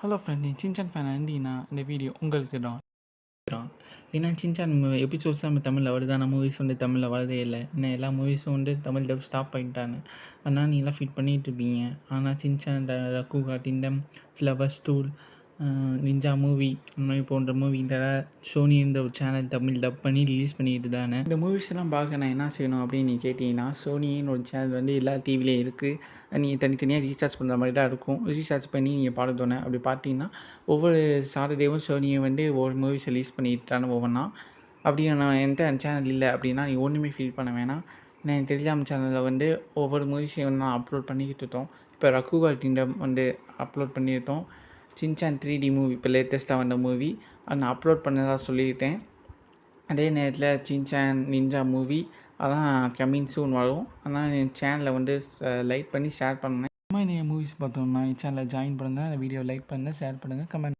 Hello friend, நீ Shinchan fan ஆண்டினா இந்த video உங்களுக்கு தான். ஏன்னா சின்சான் எபிசோட்ஸ் நம்ம தமிழில் வருது, ஆனால் மூவிஸ் வந்து தமிழில் வரதே இல்லை. இன்னும் எல்லா மூவிஸும் வந்து தமிழ் டப் ஸ்டாப் பண்ணிட்டாங்க. ஆனால் நீலாம் ஃபீட் பண்ணிகிட்டு இருப்பீங்க. ஆனால் சின்சான், ரக்குகா கிங்டம், ஃப்ளவர்ஸ் டூல், நிஞ்சா மூவி அந்த மாதிரி போன்ற மூவியில் சோனி இந்த ஒரு சேனல் தமிழ் டப் பண்ணி ரிலீஸ் பண்ணிட்டு தானே. இந்த மூவிஸ்லாம் பார்க்க நான் என்ன செய்யணும் அப்படின்னு நீ கேட்டிங்கன்னா, சோனின்னு ஒரு சேனல் வந்து எல்லா டிவிலையும் இருக்குது. நீங்கள் தனித்தனியாக ரீசார்ஜ் பண்ணுற மாதிரி தான் இருக்கும். ரீசார்ஜ் பண்ணி நீங்கள் பார்க்கணும். அப்படி பார்த்தீங்கன்னா ஒவ்வொரு சாட்டர்டேவும் சோனியை வந்து ஒவ்வொரு மூவிஸ் ரிலீஸ் பண்ணிட்டான ஒவ்வொன்றா. அப்படி நான் எந்த சேனல் இல்லை அப்படின்னா நீ ஒன்றுமே ஃபீல் பண்ண வேணாம். நான் டெலிகிராம் சேனலில் வந்து ஒவ்வொரு மூவிஸையும் வந்து நான் அப்லோட் பண்ணிக்கிட்டு இருக்கோம். இப்போ ரக்குகா கிங்டம் வந்து அப்லோட் பண்ணியிருக்கோம். சின்சான் 3D மூவி இப்போ லேட்டஸ்ட்டாக வந்த மூவி அதை நான் அப்லோட் பண்ணதாக சொல்லியிருக்கேன். அதே நேரத்தில் சின்சான் நிஞ்சா மூவி அதான் கம்மிங் சூன் வரும். ஆனால் என் சேனலை வந்து லைக் பண்ணி ஷேர் பண்ணேன். இந்த மாதிரி நீங்கள் மூவிஸ் பார்த்தோம்னா என் சேனலை ஜாயின் பண்ணுங்கள், அந்த வீடியோ லைக் பண்ணுங்கள், ஷேர் பண்ணுங்கள், கமெண்ட்